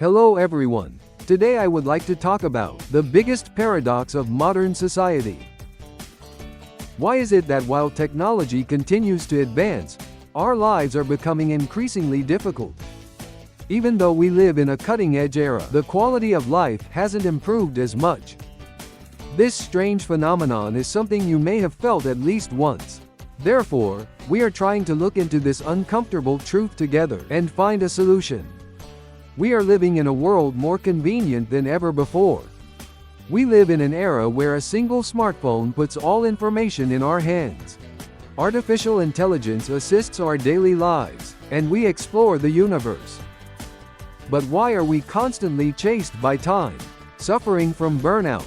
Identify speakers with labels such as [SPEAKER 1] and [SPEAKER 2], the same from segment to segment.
[SPEAKER 1] Hello everyone. Today I would like to talk about the biggest paradox of modern society. Why is it that while technology continues to advance, our lives are becoming increasingly difficult? Even though we live in a cutting-edge era, the quality of life hasn't improved as much. This strange phenomenon is something you may have felt at least once. Therefore, we are trying to look into this uncomfortable truth together and find a solution. We are living in a world more convenient than ever before. We live in an era where a single smartphone puts all information in our hands. Artificial intelligence assists our daily lives, and we explore the universe. But why are we constantly chased by time, suffering from burnout,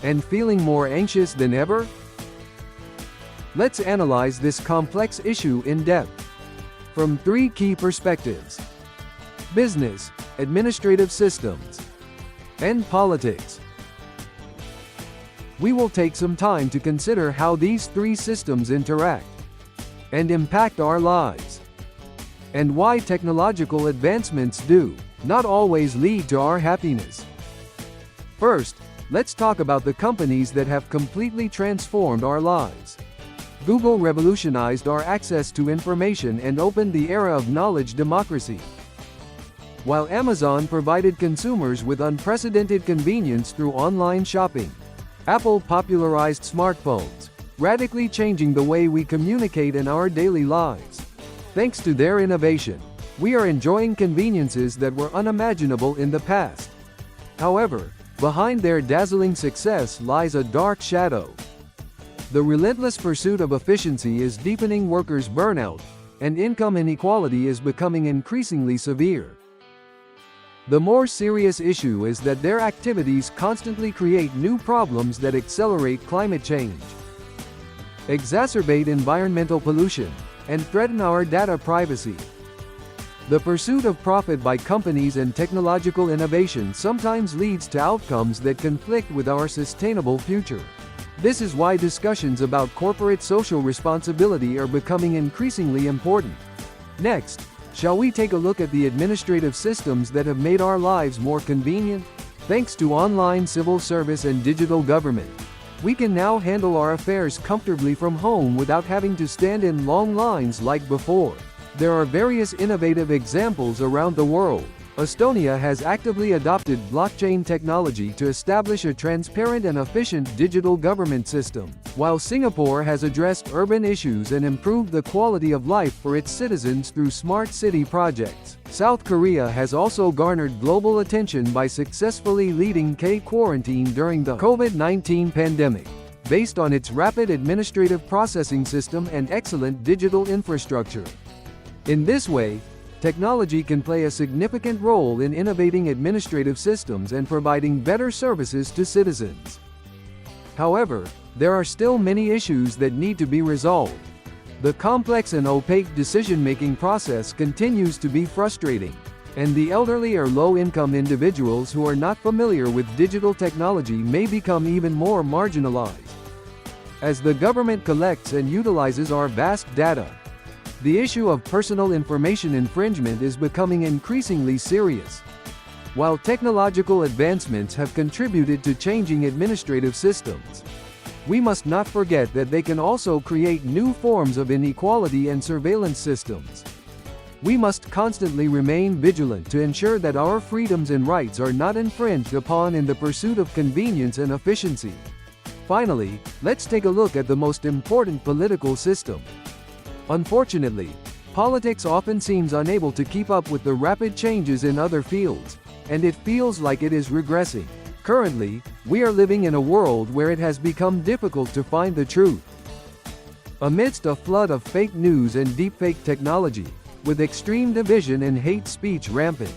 [SPEAKER 1] and feeling more anxious than ever? Let's analyze this complex issue in depth. From three key perspectives: business, administrative systems, and politics. We will take some time to consider how these three systems interact and impact our lives, and why technological advancements do not always lead to our happiness. First, let's talk about the companies that have completely transformed our lives. Google revolutionized our access to information and opened the era of knowledge democracy, while Amazon provided consumers with unprecedented convenience through online shopping. Apple popularized smartphones, radically changing the way we communicate in our daily lives. Thanks to their innovation, we are enjoying conveniences that were unimaginable in the past. However, behind their dazzling success lies a dark shadow. The relentless pursuit of efficiency is deepening workers' burnout, and income inequality is becoming increasingly severe. The more serious issue is that their activities constantly create new problems that accelerate climate change, exacerbate environmental pollution, and threaten our data privacy. The pursuit of profit by companies and technological innovation sometimes leads to outcomes that conflict with our sustainable future. This is why discussions about corporate social responsibility are becoming increasingly important. Next, shall we take a look at the administrative systems that have made our lives more convenient? Thanks to online civil service and digital government, we can now handle our affairs comfortably from home without having to stand in long lines like before. There are various innovative examples around the world. Estonia has actively adopted blockchain technology to establish a transparent and efficient digital government system, while Singapore has addressed urban issues and improved the quality of life for its citizens through smart city projects. South Korea has also garnered global attention by successfully leading K-quarantine during the COVID-19 pandemic, based on its rapid administrative processing system and excellent digital infrastructure. In this way, technology can play a significant role in innovating administrative systems and providing better services to citizens. However, there are still many issues that need to be resolved. The complex and opaque decision-making process continues to be frustrating, and the elderly or low-income individuals who are not familiar with digital technology may become even more marginalized. As the government collects and utilizes our vast data, the issue of personal information infringement is becoming increasingly serious. While technological advancements have contributed to changing administrative systems, we must not forget that they can also create new forms of inequality and surveillance systems. We must constantly remain vigilant to ensure that our freedoms and rights are not infringed upon in the pursuit of convenience and efficiency. Finally, let's take a look at the most important political system. Unfortunately, politics often seems unable to keep up with the rapid changes in other fields, and it feels like it is regressing. Currently, we are living in a world where it has become difficult to find the truth. Amidst a flood of fake news and deepfake technology, with extreme division and hate speech rampant,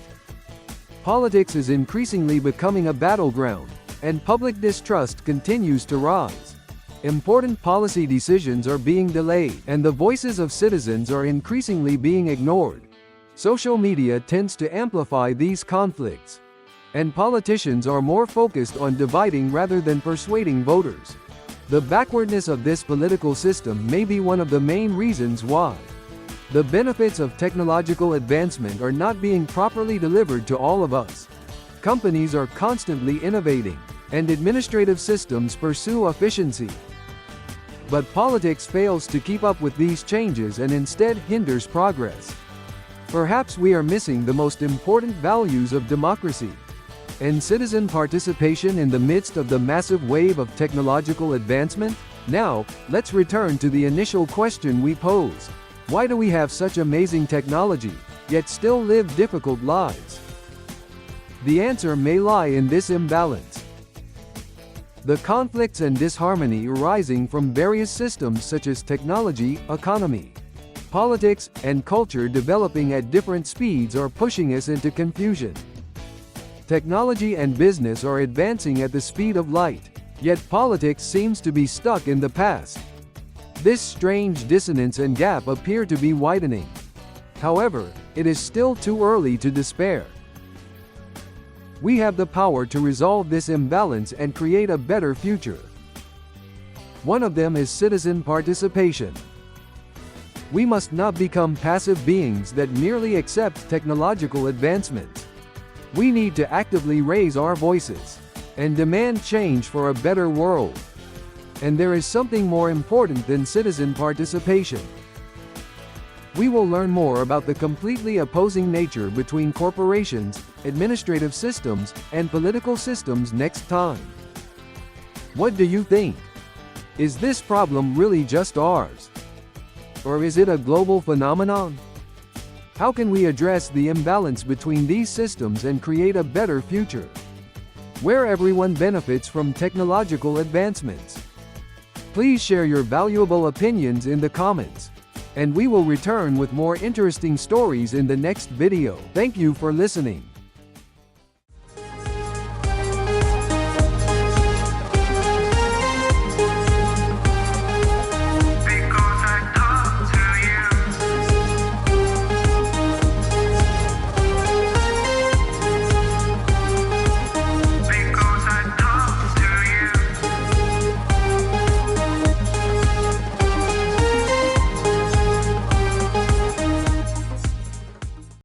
[SPEAKER 1] politics is increasingly becoming a battleground, and public distrust continues to rise. Important policy decisions are being delayed, and the voices of citizens are increasingly being ignored. Social media tends to amplify these conflicts, and politicians are more focused on dividing rather than persuading voters. The backwardness of this political system may be one of the main reasons why The benefits of technological advancement are not being properly delivered to all of us. Companies are constantly innovating, and administrative systems pursue efficiency. But politics fails to keep up with these changes and instead hinders progress. Perhaps we are missing the most important values of democracy and citizen participation in the midst of the massive wave of technological advancement. Now, let's return to the initial question we posed. Why do we have such amazing technology, yet still live difficult lives? The answer may lie in this imbalance. The conflicts and disharmony arising from various systems such as technology, economy, politics, and culture developing at different speeds are pushing us into confusion. Technology and business are advancing at the speed of light, yet politics seems to be stuck in the past. This strange dissonance and gap appear to be widening. However, it is still too early to despair. We have the power to resolve this imbalance and create a better future. One of them is citizen participation. We must not become passive beings that merely accept technological advancements. We need to actively raise our voices and demand change for a better world. And there is something more important than citizen participation. We will learn more about the completely opposing nature between corporations, administrative systems, and political systems next time. What do you think? Is this problem really just ours? Or is it a global phenomenon? How can we address the imbalance between these systems and create a better future, where everyone benefits from technological advancements? Please share your valuable opinions in the comments, and we will return with more interesting stories in the next video. Thank you for listening.